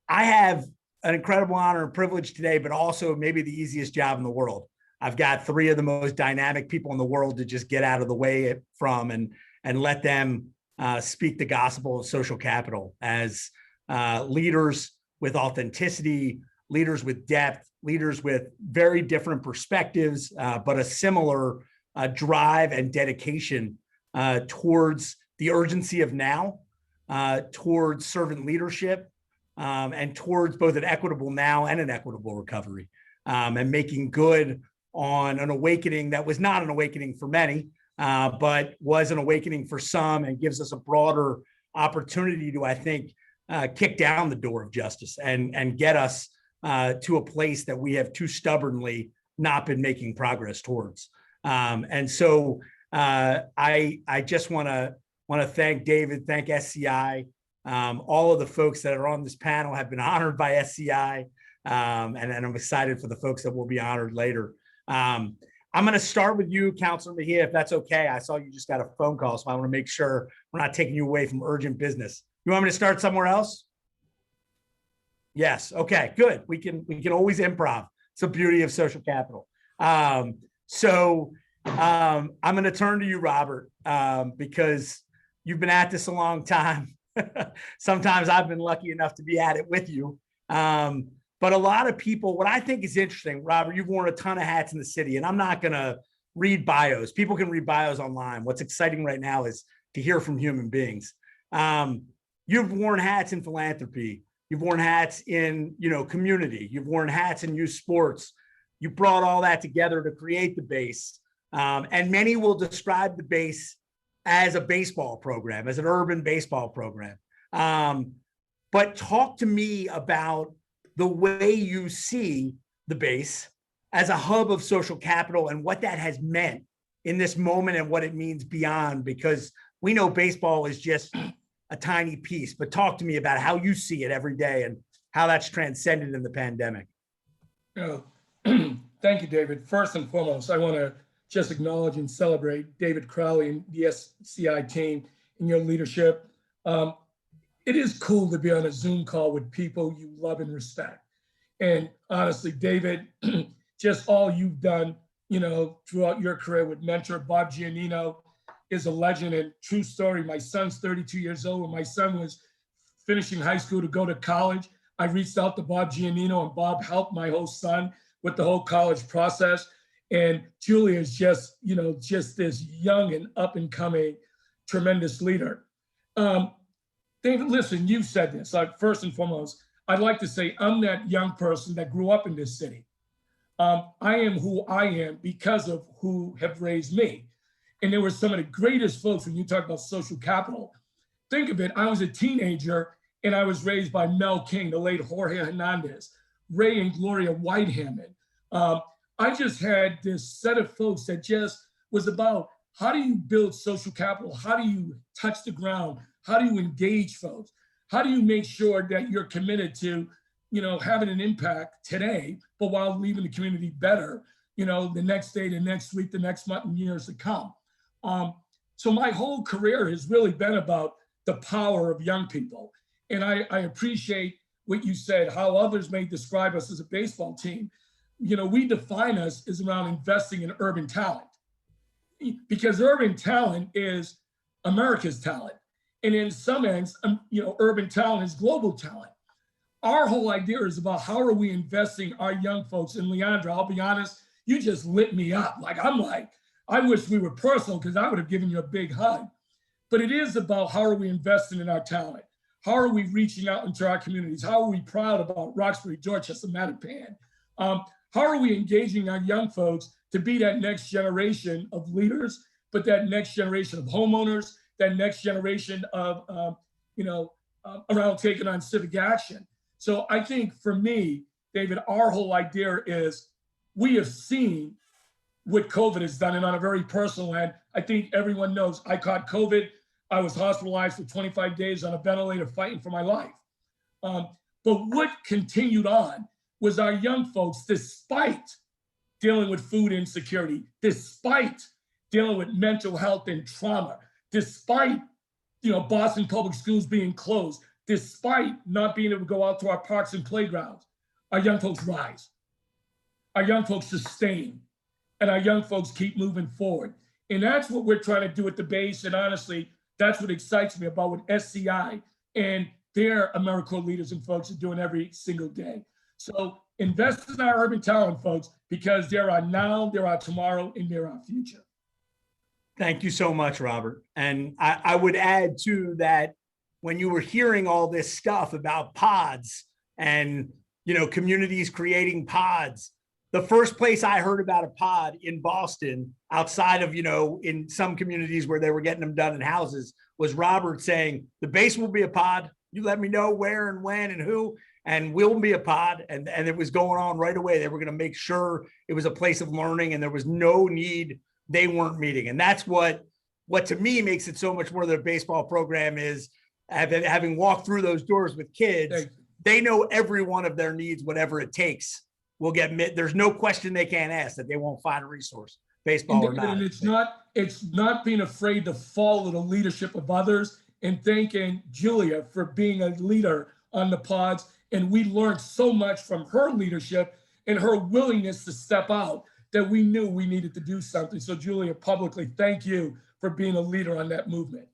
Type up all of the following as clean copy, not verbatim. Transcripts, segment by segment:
I have an incredible honor and privilege today, but also maybe the easiest job in the world. I've got three of the most dynamic people in the world to just get out of the way from and let them speak the gospel of social capital as leaders with authenticity, leaders with depth, leaders with very different perspectives, but a similar drive and dedication towards the urgency of now, towards servant leadership, and towards both an equitable now and an equitable recovery, and making good on an awakening that was not an awakening for many, but was an awakening for some, and gives us a broader opportunity to, I think, kick down the door of justice and get us to a place that we have too stubbornly not been making progress towards. And so I just want to thank David, thank SCI. All of the folks that are on this panel have been honored by SCI, and I'm excited for the folks that will be honored later. I'm going to start with you, Councilor Mejia, if that's okay. I saw you just got a phone call, so I want to make sure we're not taking you away from urgent business. You want me to start somewhere else? Yes. Okay, good. We can always improv. It's the beauty of social capital. So I'm going to turn to you, Robert, because you've been at this a long time. Sometimes I've been lucky enough to be at it with you. But a lot of people, what I think is interesting, Robert, you've worn a ton of hats in the city, and I'm not going to read bios. People can read bios online. What's exciting right now is to hear from human beings. You've worn hats in philanthropy. You've worn hats in, community. You've worn hats in youth sports. You brought all that together to create the base. And many will describe the base as a baseball program, as an urban baseball program. But talk to me about the way you see the base as a hub of social capital and what that has meant in this moment and what it means beyond, because we know baseball is just a tiny piece, but talk to me about how you see it every day and how that's transcended in the pandemic. Thank you, David. First and foremost, I want to just acknowledge and celebrate David Crowley and the SCI team and your leadership. It is cool to be on a Zoom call with people you love and respect. And honestly, David, just all you've done, throughout your career with mentor Bob Giannino is a legend and true story. My son's 32 years old. When my son was finishing high school to go to college, I reached out to Bob Giannino, and Bob helped my whole son with the whole college process. And Julia is just this young and up and coming tremendous leader. David, listen, you said this. First and foremost, I'd like to say I'm that young person that grew up in this city. I am who I am because of who have raised me. And there were some of the greatest folks when you talk about social capital. Think of it, I was a teenager and I was raised by Mel King, the late Jorge Hernandez, Ray and Gloria Whitehammond. I just had this set of folks that just was about how do you build social capital? How do you touch the ground? How do you engage folks? How do you make sure that you're committed to, having an impact today, but while leaving the community better, the next day, the next week, the next month, and years to come. So my whole career has really been about the power of young people. And I appreciate what you said, how others may describe us as a baseball team. We define us as around investing in urban talent, because urban talent is America's talent. And in some ends, urban talent is global talent. Our whole idea is about how are we investing our young folks. And Leandra, I'll be honest, you just lit me up. I wish we were personal because I would have given you a big hug. But it is about how are we investing in our talent? How are we reaching out into our communities? How are we proud about Roxbury, Dorchester, Mattapan? How are we engaging our young folks to be that next generation of leaders, but that next generation of homeowners, that next generation of, around taking on civic action. So I think for me, David, our whole idea is we have seen what COVID has done. And on a very personal end, I think everyone knows I caught COVID. I was hospitalized for 25 days on a ventilator fighting for my life. But what continued on was our young folks, despite dealing with food insecurity, despite dealing with mental health and trauma, despite Boston public schools being closed, despite not being able to go out to our parks and playgrounds, our young folks rise, our young folks sustain, and our young folks keep moving forward. And that's what we're trying to do at the base. And honestly, that's what excites me about what SCI and their AmeriCorps leaders and folks are doing every single day. So invest in our urban talent, folks, because there are now, there are tomorrow, and there are future. Thank you so much, Robert. And I would add too that when you were hearing all this stuff about pods and, communities creating pods, the first place I heard about a pod in Boston, outside of, in some communities where they were getting them done in houses, was Robert saying, the base will be a pod. You let me know where and when and who, and we'll be a pod. And it was going on right away. They were going to make sure it was a place of learning and there was no need they weren't meeting. And that's what to me makes it so much more than a baseball program is. Having walked through those doors with kids, they know every one of their needs, whatever it takes, will get met. There's no question they can't ask that they won't find a resource, baseball or not. And it's not being afraid to follow the leadership of others, and thanking Julia for being a leader on the pods. And we learned so much from her leadership and her willingness to step out that we knew we needed to do something. So Julia, publicly, thank you for being a leader on that movement.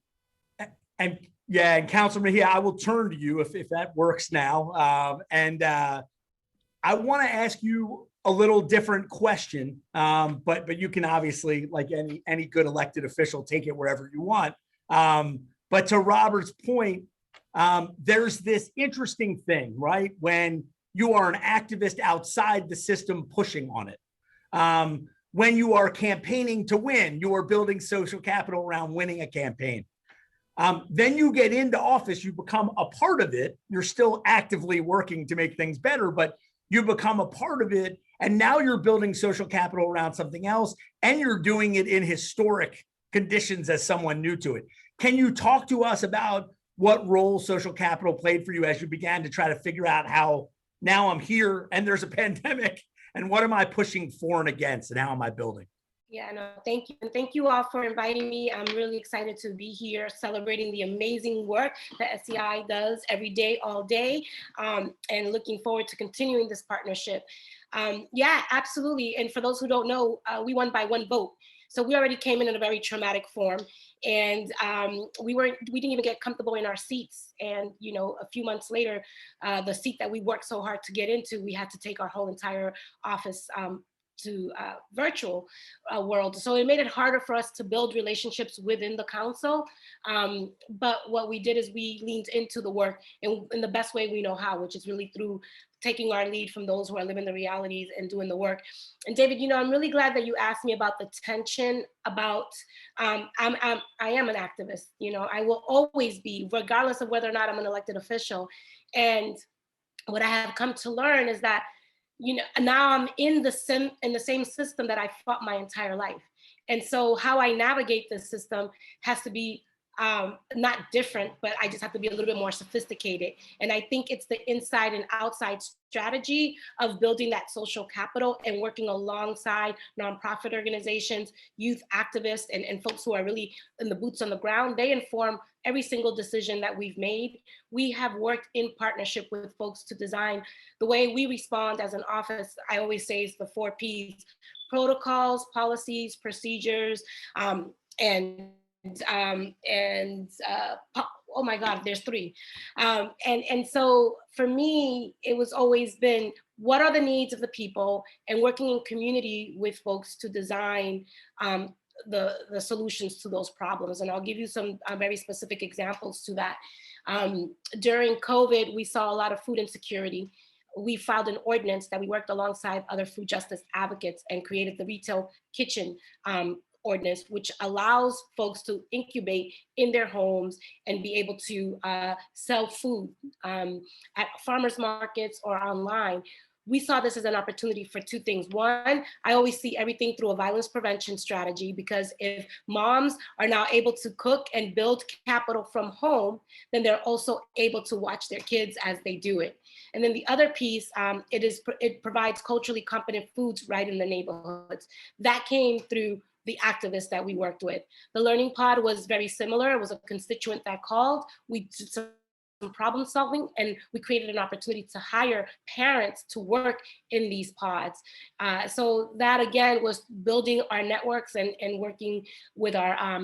And Councilor Mejia, I will turn to you if that works now. I want to ask you a little different question, but you can obviously, like any good elected official, take it wherever you want. But to Robert's point, there's this interesting thing, right? When you are an activist outside the system pushing on it. When you are campaigning to win, you are building social capital around winning a campaign. Then you get into office, you become a part of it. You're still actively working to make things better, but you become a part of it. And now you're building social capital around something else, and you're doing it in historic conditions as someone new to it. Can you talk to us about what role social capital played for you as you began to try to figure out how now I'm here and there's a pandemic, and what am I pushing for and against, and how am I building? Yeah, no, thank you. And thank you all for inviting me. I'm really excited to be here celebrating the amazing work that SCI does every day, all day, and looking forward to continuing this partnership. Yeah, absolutely. And for those who don't know, we won by 1 vote. So we already came in a very traumatic form, and we didn't even get comfortable in our seats. And, a few months later, the seat that we worked so hard to get into, we had to take our whole entire office to virtual world. So it made it harder for us to build relationships within the council. But what we did is we leaned into the work in the best way we know how, which is really through taking our lead from those who are living the realities and doing the work. And David, I'm really glad that you asked me about the tension about, I am an activist, I will always be, regardless of whether or not I'm an elected official. And what I have come to learn is that now I'm in the same system that I fought my entire life. And so how I navigate this system has to be not different, but I just have to be a little bit more sophisticated. And I think it's the inside and outside strategy of building that social capital and working alongside nonprofit organizations, youth activists, and folks who are really in the boots on the ground. They inform every single decision that we've made. We have worked in partnership with folks to design the way we respond as an office. I always say it's the 4 Ps: protocols, policies, procedures, oh my God, there's 3. And so for me, it was always been, what are the needs of the people, and working in community with folks to design the solutions to those problems. And I'll give you some very specific examples to that. During COVID, we saw a lot of food insecurity. We filed an ordinance that we worked alongside other food justice advocates and created the retail kitchen ordinance, which allows folks to incubate in their homes and be able to sell food at farmers markets or online. We saw this as an opportunity for 2 things. One, I always see everything through a violence prevention strategy, because if moms are now able to cook and build capital from home, then they're also able to watch their kids as they do it. And then the other piece, it provides culturally competent foods right in the neighborhoods. That came through the activists that we worked with. The Learning Pod was very similar. It was a constituent that called. We some problem solving, and we created an opportunity to hire parents to work in these pods. So that again was building our networks and working with our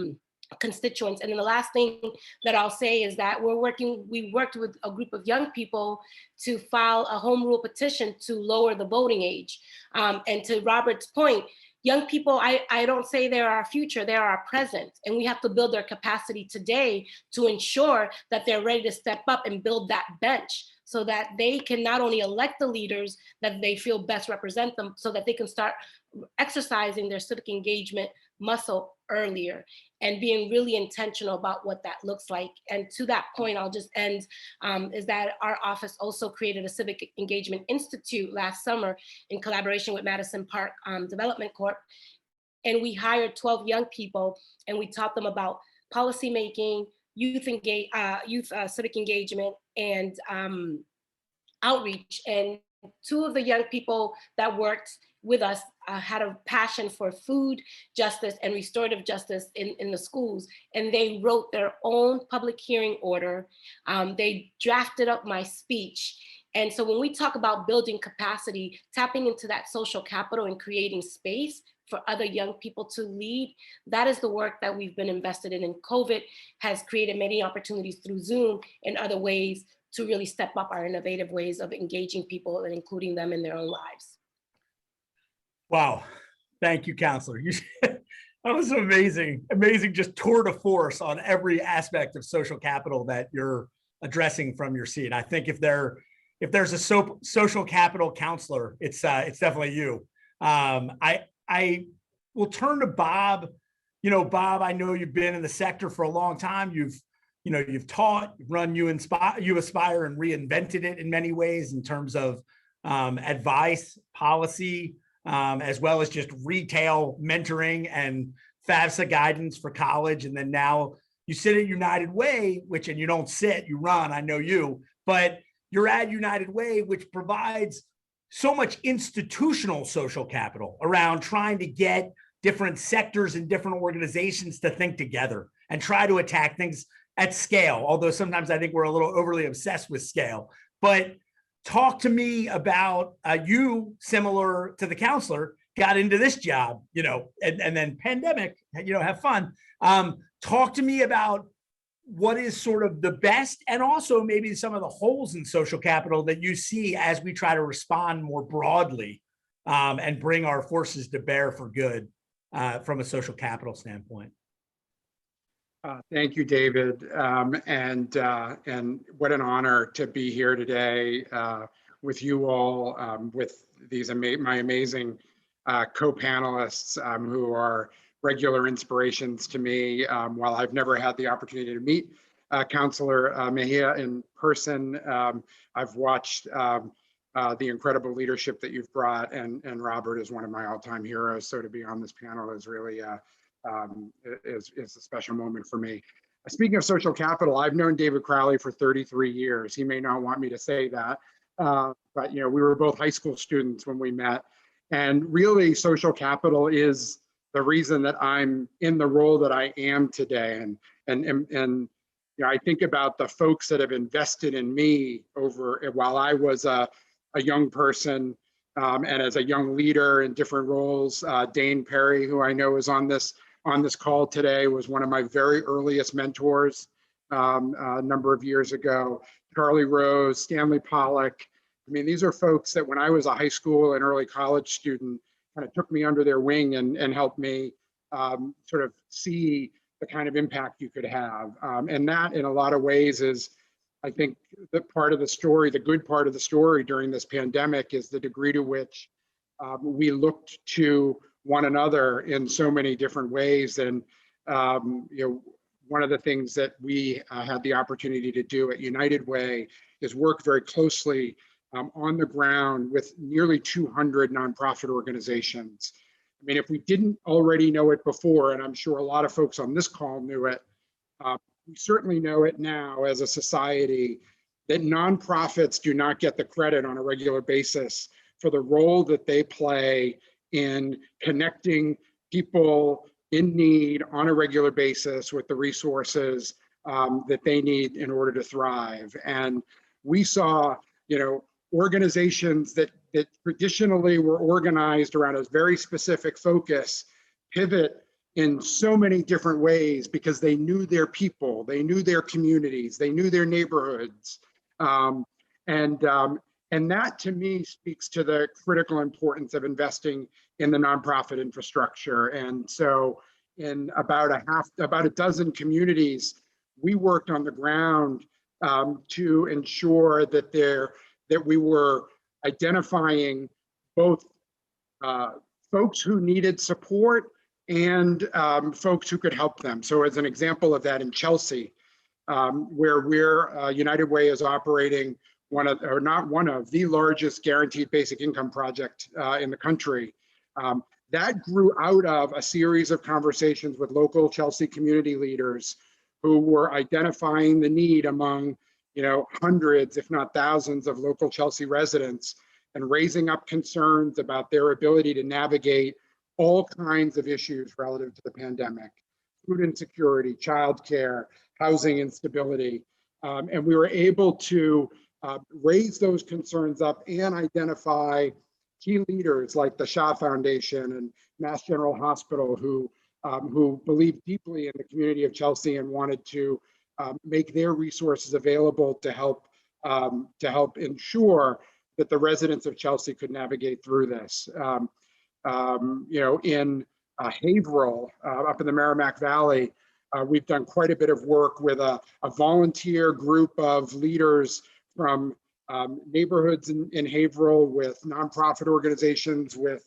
constituents. And then the last thing that I'll say is that we worked with a group of young people to file a home rule petition to lower the voting age. And to Robert's point, young people, I don't say they're our future, they're our present. And we have to build their capacity today to ensure that they're ready to step up and build that bench so that they can not only elect the leaders that they feel best represent them, so that they can start exercising their civic engagement muscle earlier and being really intentional about what that looks like. And to that point, I'll just end, is that our office also created a Civic Engagement Institute last summer in collaboration with Madison Park Development Corp. And we hired 12 young people and we taught them about policymaking, youth civic engagement, and outreach. And 2 of the young people that worked with us had a passion for food justice and restorative justice in the schools. And they wrote their own public hearing order. They drafted up my speech. And so when we talk about building capacity, tapping into that social capital and creating space for other young people to lead, that is the work that we've been invested in. And COVID has created many opportunities through Zoom and other ways to really step up our innovative ways of engaging people and including them in their own lives. Wow. Thank you, Councilor. That was amazing, just tour de force on every aspect of social capital that you're addressing from your seat. I think if there's a social capital counselor, it's definitely you. I will turn to Bob. Bob, I know you've been in the sector for a long time. You've taught, you've run You Aspire and reinvented it in many ways in terms of advice, policy, as well as just retail mentoring and FAFSA guidance for college. And then now you sit at United Way, and you don't sit, you run, I know you, but you're at United Way, which provides so much institutional social capital around trying to get different sectors and different organizations to think together and try to attack things at scale. Although sometimes I think we're a little overly obsessed with scale. But talk to me about you, similar to the counselor, got into this job, and then pandemic, have fun. Talk to me about what is sort of the best and also maybe some of the holes in social capital that you see as we try to respond more broadly and bring our forces to bear for good from a social capital standpoint. Thank you, David, and what an honor to be here today with you all, with these my amazing co-panelists who are regular inspirations to me. While I've never had the opportunity to meet Councilor Mejia in person, I've watched the incredible leadership that you've brought, and Robert is one of my all-time heroes. So to be on this panel is really is a special moment for me. Speaking of social capital, I've known David Crowley for 33 years. He may not want me to say that, but we were both high school students when we met. And really, social capital is the reason that I'm in the role that I am today. And I think about the folks that have invested in me while I was a young person and as a young leader in different roles. Dane Perry, who I know is on this call today, was one of my very earliest mentors a number of years ago. Charlie Rose, Stanley Pollock. I mean, these are folks that when I was a high school and early college student, kind of took me under their wing and helped me sort of see the kind of impact you could have. And that in a lot of ways is, I think, the part of the story, the good part of the story during this pandemic is the degree to which we looked to one another in so many different ways. And one of the things that we had the opportunity to do at United Way is work very closely on the ground with nearly 200 nonprofit organizations. I mean, if we didn't already know it before, and I'm sure a lot of folks on this call knew it, we certainly know it now as a society, that nonprofits do not get the credit on a regular basis for the role that they play in connecting people in need on a regular basis with the resources that they need in order to thrive. And we saw, organizations that traditionally were organized around a very specific focus pivot in so many different ways because they knew their people, they knew their communities, they knew their neighborhoods. And that to me speaks to the critical importance of investing in the nonprofit infrastructure. And so in about a dozen communities, we worked on the ground to ensure that we were identifying both folks who needed support and folks who could help them. So as an example of that, in Chelsea, where United Way is operating the largest guaranteed basic income project in the country. That grew out of a series of conversations with local Chelsea community leaders who were identifying the need among, hundreds, if not thousands, of local Chelsea residents, and raising up concerns about their ability to navigate all kinds of issues relative to the pandemic: food insecurity, childcare, housing instability. And we were able to raise those concerns up and identify key leaders like the Shah Foundation and Mass General Hospital who believed deeply in the community of Chelsea and wanted to make their resources available to help ensure that the residents of Chelsea could navigate through this. In Haverhill, up in the Merrimack Valley, we've done quite a bit of work with a volunteer group of leaders from neighborhoods in Haverhill, with nonprofit organizations, with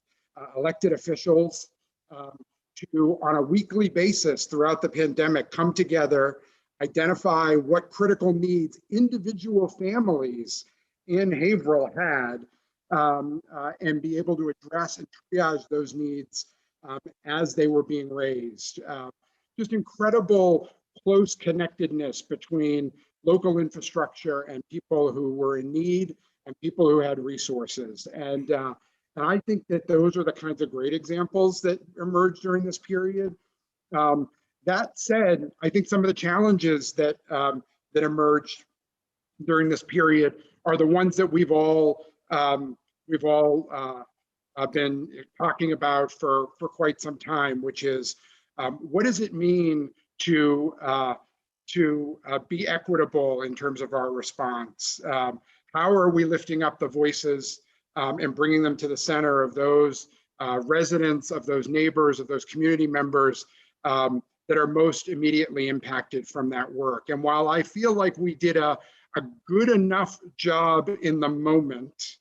elected officials, to, on a weekly basis throughout the pandemic, come together, identify what critical needs individual families in Haverhill had, and be able to address and triage those needs as they were being raised. Just incredible close connectedness between local infrastructure and people who were in need and people who had resources. And I think that those are the kinds of great examples that emerged during this period. That said, I think some of the challenges that emerged during this period are the ones that we've all been talking about for quite some time, which is what does it mean to be equitable in terms of our response? How are we lifting up the voices and bringing them to the center of those residents, of those neighbors, of those community members that are most immediately impacted from that work? And while I feel like we did a good enough job in the moment,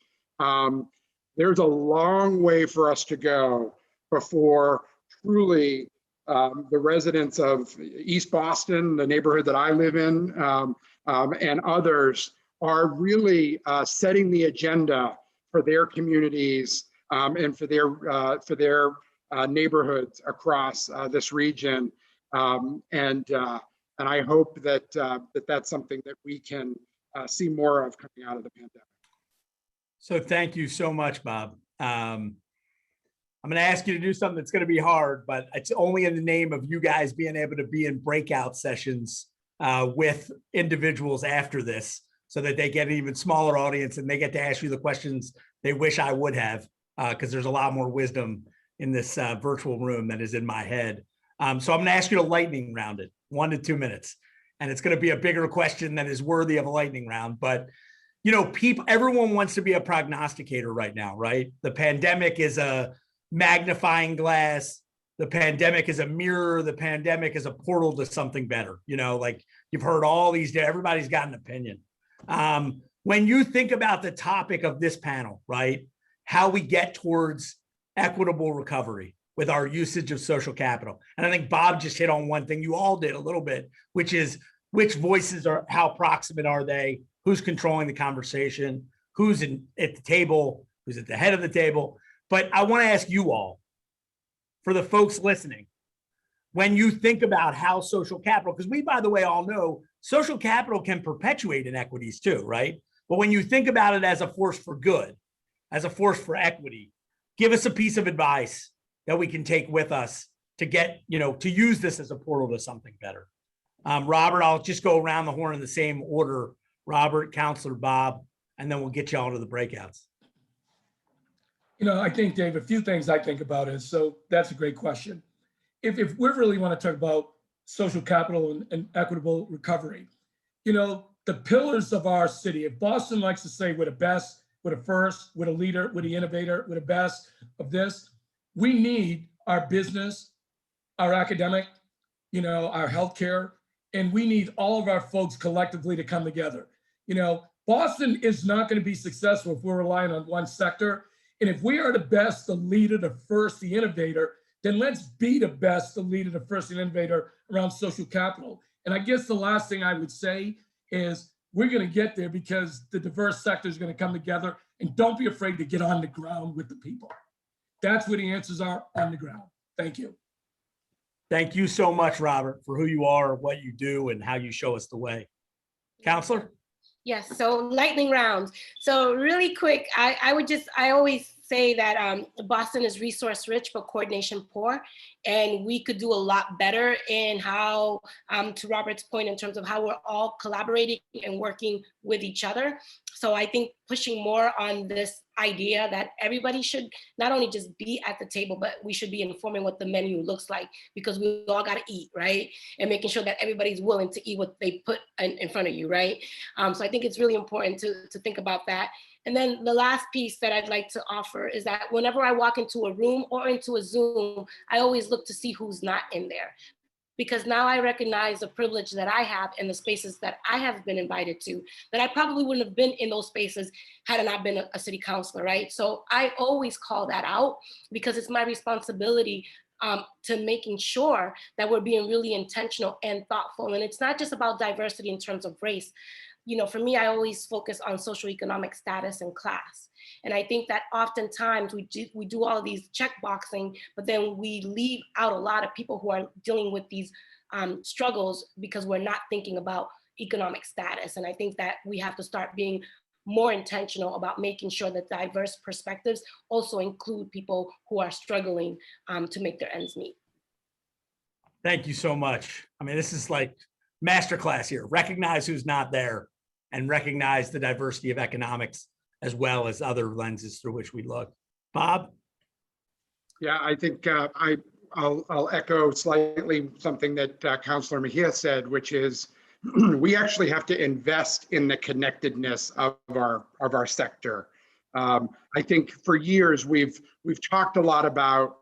there's a long way for us to go before truly the residents of East Boston, the neighborhood that I live in, and others are really setting the agenda for their communities and for their neighborhoods across this region. And I hope that that's something that we can see more of coming out of the pandemic. So thank you so much, Bob. I'm going to ask you to do something that's going to be hard, but it's only in the name of you guys being able to be in breakout sessions with individuals after this, so that they get an even smaller audience and they get to ask you the questions they wish I would have, because there's a lot more wisdom in this virtual room that is in my head. So I'm going to ask you to lightning round it, 1 to 2 minutes. And it's going to be a bigger question that is worthy of a lightning round. But, everyone wants to be a prognosticator right now, right? The pandemic is a magnifying glass. The pandemic is a mirror. The pandemic is a portal to something better. Like you've heard all these, everybody's got an opinion. When you think about the topic of this panel, right? How we get towards equitable recovery with our usage of social capital. And I think Bob just hit on one thing you all did a little bit, which is which voices how proximate are they? Who's controlling the conversation? Who's at the table? Who's at the head of the table? But I want to ask you all, for the folks listening, when you think about how social capital, because we, by the way, all know social capital can perpetuate inequities too, right? But when you think about it as a force for good, as a force for equity, give us a piece of advice that we can take with us to get, to use this as a portal to something better. Robert, I'll just go around the horn in the same order. Robert, Councilor Bob, and then we'll get you all to the breakouts. I think, Dave, a few things I think about is, so that's a great question. If we really want to talk about social capital and equitable recovery, the pillars of our city, if Boston likes to say we're the best, we're the first, we're the leader, we're the innovator, we're the best of this, we need our business, our academic, our healthcare, and we need all of our folks collectively to come together. Boston is not going to be successful if we're relying on one sector. And if we are the best, the leader, the first, the innovator, then let's be the best, the leader, the first, the innovator around social capital. And I guess the last thing I would say is we're going to get there because the diverse sector is going to come together, and don't be afraid to get on the ground with the people. That's where the answers are, on the ground. Thank you. Thank you so much, Robert, for who you are, what you do, and how you show us the way. Councilor? Yes, so lightning rounds. So really quick, I always say that Boston is resource rich, but coordination poor. And we could do a lot better in how, to Robert's point, in terms of how we're all collaborating and working with each other. So I think pushing more on this idea that everybody should not only just be at the table, but we should be informing what the menu looks like, because we all got to eat, right? And making sure that everybody's willing to eat what they put in front of you, right? So I think it's really important to think about that. And then the last piece that I'd like to offer is that whenever I walk into a room or into a Zoom, I always look to see who's not in there. Because now I recognize the privilege that I have in the spaces that I have been invited to, that I probably wouldn't have been in those spaces had I not been a city councilor, right? So I always call that out because it's my responsibility to making sure that we're being really intentional and thoughtful. And it's not just about diversity in terms of race. For me, I always focus on socioeconomic status and class. And I think that oftentimes we do all of these checkboxing, but then we leave out a lot of people who are dealing with these struggles because we're not thinking about economic status. And I think that we have to start being more intentional about making sure that diverse perspectives also include people who are struggling to make their ends meet. Thank you so much. I mean, this is like masterclass here. Recognize who's not there and recognize the diversity of economics as well as other lenses through which we look. Bob? Yeah, I think I'll echo slightly something that Councilor Mejia said, which is we actually have to invest in the connectedness of our sector. I think for years we've talked a lot about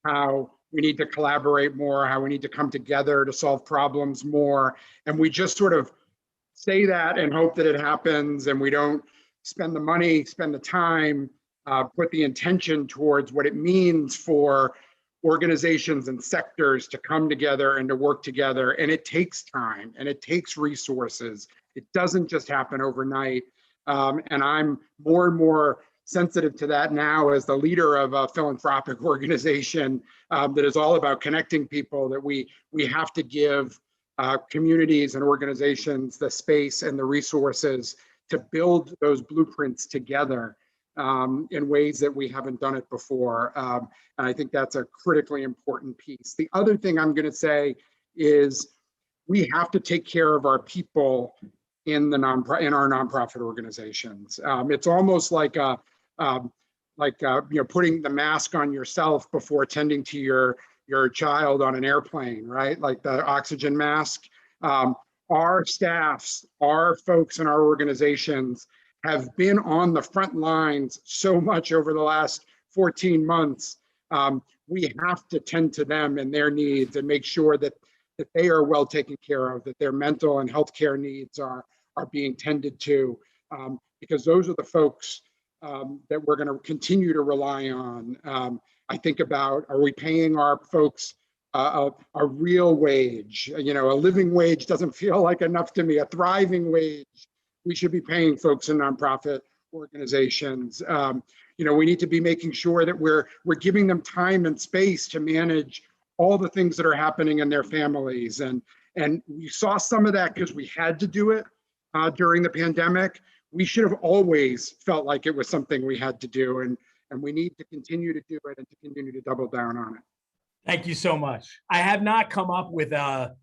how we need to collaborate more, how we need to come together to solve problems more, and we just sort of say that and hope that it happens, and we don't spend the money, spend the time, put the intention towards what it means for organizations and sectors to come together and to work together. And it takes time and it takes resources. It doesn't just happen overnight. And I'm more and more sensitive to that now as the leader of a philanthropic organization that is all about connecting people, that we have to give communities and organizations the space and the resources to build those blueprints together in ways that we haven't done it before. And I think that's a critically important piece. The other thing I'm going to say is we have to take care of our people in our nonprofit organizations. It's almost like putting the mask on yourself before tending to your child on an airplane, right? Like the oxygen mask. Our staffs, our folks in our organizations have been on the front lines so much over the last 14 months. We have to tend to them and their needs and make sure that they are well taken care of, that their mental and healthcare needs are being tended to, because those are the folks that we're going to continue to rely on. I think about, are we paying our folks a real wage? A living wage doesn't feel like enough to me. A thriving wage. We should be paying folks in nonprofit organizations. We need to be making sure that we're giving them time and space to manage all the things that are happening in their families. And we saw some of that because we had to do it during the pandemic. We should have always felt like it was something we had to do, and we need to continue to do it and to continue to double down on it. Thank you so much. I have not come up with a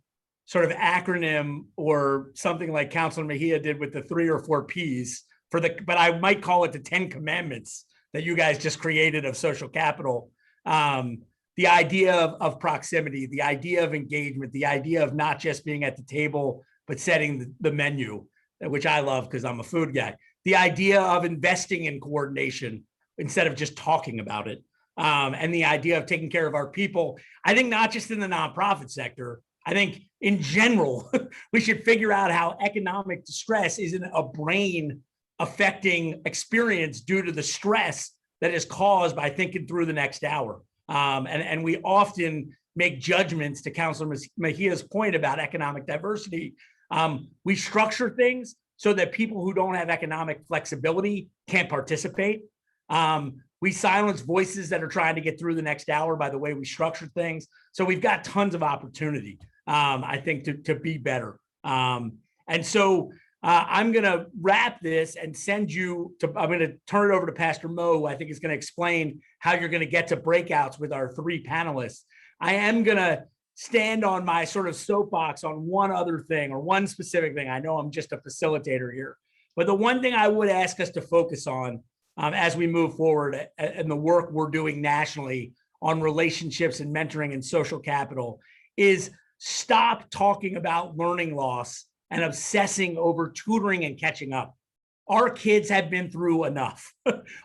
sort of acronym or something like Councilor Mejia did with the 3 or 4 Ps but I might call it the 10 commandments that you guys just created of social capital. The idea of proximity, the idea of engagement, the idea of not just being at the table, but setting the menu, which I love because I'm a food guy. The idea of investing in coordination instead of just talking about it. And the idea of taking care of our people. I think not just in the nonprofit sector, I think in general, we should figure out how economic distress isn't a brain affecting experience due to the stress that is caused by thinking through the next hour. And we often make judgments, to Councilor Mejia's point about economic diversity. We structure things so that people who don't have economic flexibility can't participate. We silence voices that are trying to get through the next hour by the way we structure things. So we've got tons of opportunity, I think, to be better. And so I'm going to wrap this and send you to, I'm going to turn it over to Pastor Mo, who I think is going to explain how you're going to get to breakouts with our 3 panelists. I am going to stand on my sort of soapbox on one other thing or one specific thing. I know I'm just a facilitator here, but the one thing I would ask us to focus on as we move forward and the work we're doing nationally on relationships and mentoring and social capital is stop talking about learning loss and obsessing over tutoring and catching up. Our kids have been through enough.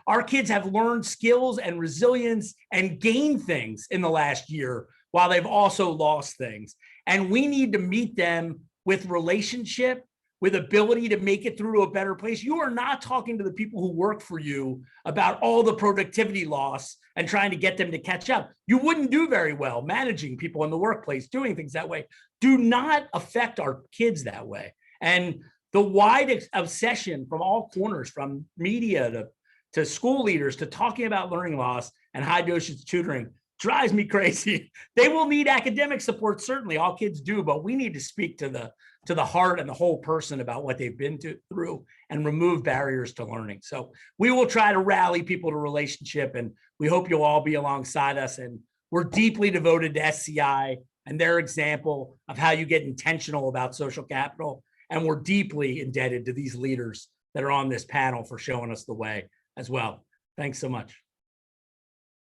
Our kids have learned skills and resilience and gained things in the last year while they've also lost things. And we need to meet them with relationship, with ability to make it through to a better place. You are not talking to the people who work for you about all the productivity loss and trying to get them to catch up. You wouldn't do very well managing people in the workplace, doing things that way. Do not affect our kids that way. And the wide obsession from all corners, from media to school leaders, to talking about learning loss and high dosage tutoring drives me crazy. They will need academic support, certainly, all kids do, but we need to speak to the heart and the whole person about what they've been through and remove barriers to learning. So we will try to rally people to relationship, and we hope you'll all be alongside us. And we're deeply devoted to SCI and their example of how you get intentional about social capital. And we're deeply indebted to these leaders that are on this panel for showing us the way as well. Thanks so much.